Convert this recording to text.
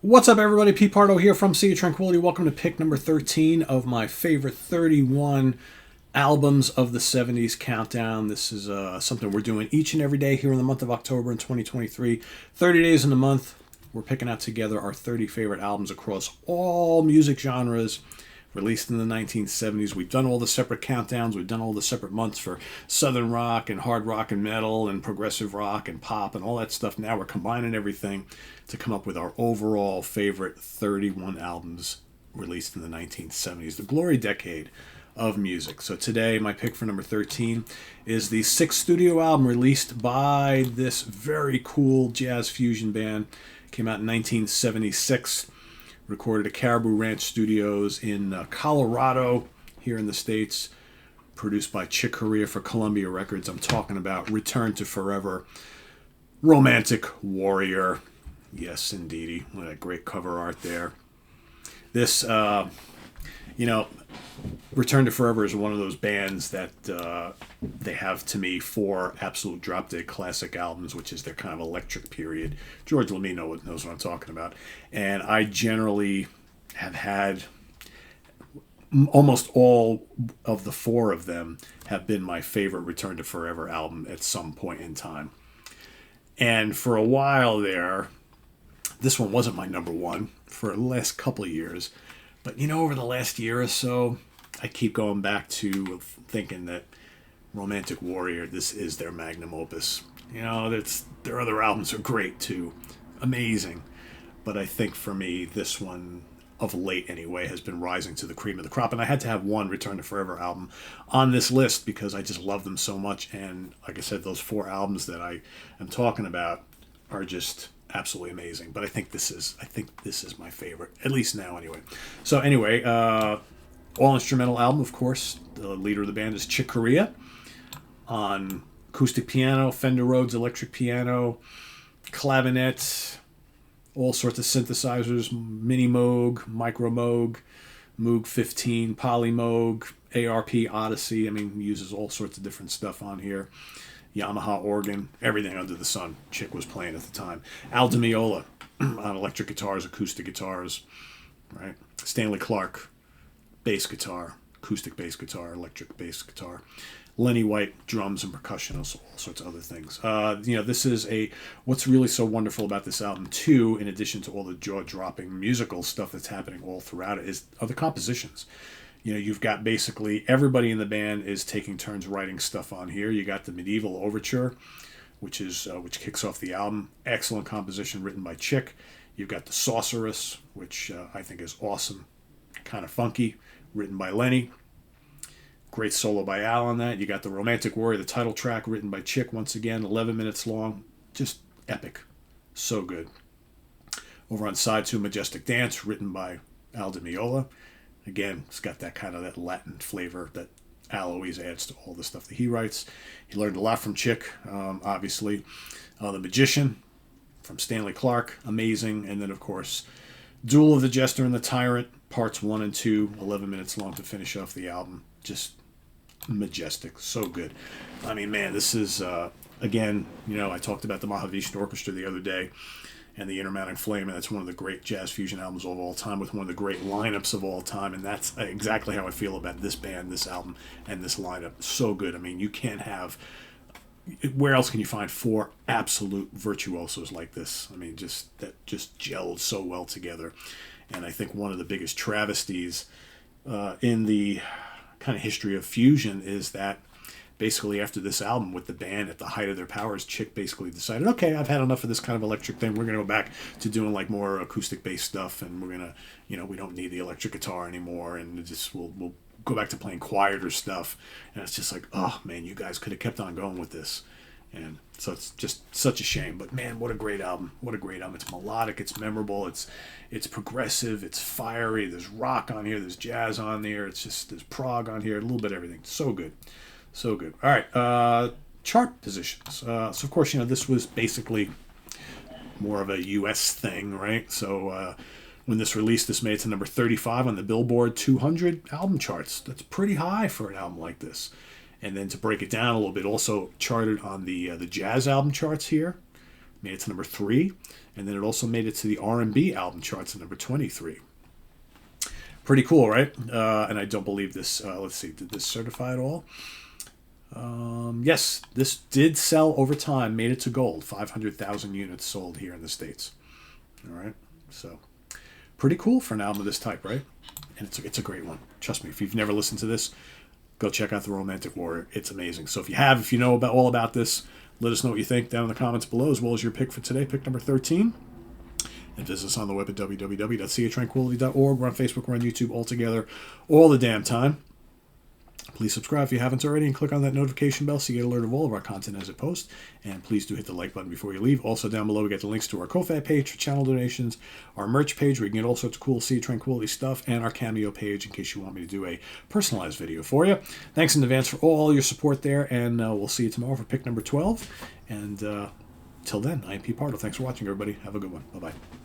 What's up, everybody? Pete Pardo here from Sea of Tranquility. Welcome to pick number 13 of my favorite 31 albums of the 70s countdown. This is something we're doing each and every day here in the month of October in 2023. 30 days in the month, we're picking out together our 30 favorite albums across all music genres released in the 1970s. We've done all the separate countdowns. We've done all the separate months for Southern rock and hard rock and metal and progressive rock and pop and all that stuff. Now we're combining everything to come up with our overall favorite 31 albums released in the 1970s, the glory decade of music. So today, my pick for number 13 is the sixth studio album released by this very cool jazz fusion band. Came out in 1976. Recorded at Caribou Ranch Studios in Colorado, here in the States. Produced by Chick Corea for Columbia Records. I'm talking about Return to Forever, Romantic Warrior. Yes, indeedy. What a great cover art there. This, Return to Forever is one of those bands that they have, to me, four absolute drop-dead classic albums, which is their kind of electric period. George Lemay knows what I'm talking about. And I generally have had almost all of the four of them have been my favorite Return to Forever album at some point in time. And for a while there, this one wasn't my number one for the last couple of years. But, over the last year or so, I keep going back to thinking that Romantic Warrior, this is their magnum opus. Their other albums are great too. Amazing. But I think for me, this one, of late anyway, has been rising to the cream of the crop. And I had to have one Return to Forever album on this list because I just love them so much. And like I said, those four albums that I am talking about are just absolutely amazing. But I think this is my favorite, at least now anyway. So anyway, all instrumental album, of course. The leader of the band is Chick Corea on acoustic piano, Fender Rhodes electric piano, clavinet, all sorts of synthesizers, Mini Moog, Micro Moog, Moog 15, Poly Moog, ARP Odyssey. He uses all sorts of different stuff on here. Yamaha organ, everything under the sun Chick was playing at the time. Al Di Meola on electric guitars, acoustic guitars, right? Stanley Clarke, bass guitar, acoustic bass guitar, electric bass guitar. Lenny White, drums and percussion, all sorts of other things. This is what's really so wonderful about this album too, in addition to all the jaw-dropping musical stuff that's happening all throughout it, are the compositions. You've got basically everybody in the band is taking turns writing stuff on here. You got the Medieval Overture, which kicks off the album. Excellent composition written by Chick. You've got the Sorceress, which I think is awesome, kind of funky, written by Lenny. Great solo by Al on that. You got the Romantic Warrior, the title track, written by Chick once again, 11 minutes long. Just epic. So good. Over on side 2, Majestic Dance, written by Al Di Meola. Again, it's got that Latin flavor that Al always adds to all the stuff that he writes. He learned a lot from Chick, obviously. The Magician from Stanley Clarke, amazing. And then, of course, Duel of the Jester and the Tyrant, parts 1 and 2, 11 minutes long to finish off the album. Just majestic. So good. This is, again, I talked about the Mahavishnu Orchestra the other day and the Intermounting Flame, and that's one of the great jazz fusion albums of all time with one of the great lineups of all time, and that's exactly how I feel about this band, this album, and this lineup. So good. You can't have... Where else can you find four absolute virtuosos like this? That just gelled so well together. And I think one of the biggest travesties in the kind of history of fusion is that basically after this album, with the band at the height of their powers, Chick basically decided, okay, I've had enough of this kind of electric thing. We're going to go back to doing more acoustic-based stuff, and we're going to, we don't need the electric guitar anymore, and we'll go back to playing quieter stuff. And it's just like, oh, man, you guys could have kept on going with this. And so it's just such a shame. But, man, what a great album. What a great album. It's melodic. It's memorable. It's progressive. It's fiery. There's rock on here. There's jazz on there. There's prog on here. A little bit of everything. So good. So good. All right. Chart positions. So, of course, this was basically more of a U.S. thing, right? So when this released, this made it to number 35 on the Billboard 200 album charts. That's pretty high for an album like this. And then to break it down a little bit, also charted on the jazz album charts here. made it to number 3, and then it also made it to the R&B album charts at number 23. Pretty cool, right? And I don't believe this. Let's see, did this certify at all? Yes, this did sell over time, made it to gold. 500,000 units sold here in the States. All right, so pretty cool for an album of this type, right? And it's a great one. Trust me, if you've never listened to this, go check out The Romantic Warrior. It's amazing. So if you know all about this, let us know what you think down in the comments below, as well as your pick for today, pick number 13. And visit us on the web at www.seatranquility.org. We're on Facebook, we're on YouTube, all together, all the damn time. Please subscribe if you haven't already, and click on that notification bell so you get alert of all of our content as it posts. And please do hit the like button before you leave. Also down below we get the links to our Ko-Fi page for channel donations, our merch page where you can get all sorts of cool Sea Tranquility stuff, and our Cameo page in case you want me to do a personalized video for you. Thanks in advance for all your support there, and we'll see you tomorrow for pick number 12. And till then, I am Pete Pardo. Thanks for watching, everybody. Have a good one. Bye-bye.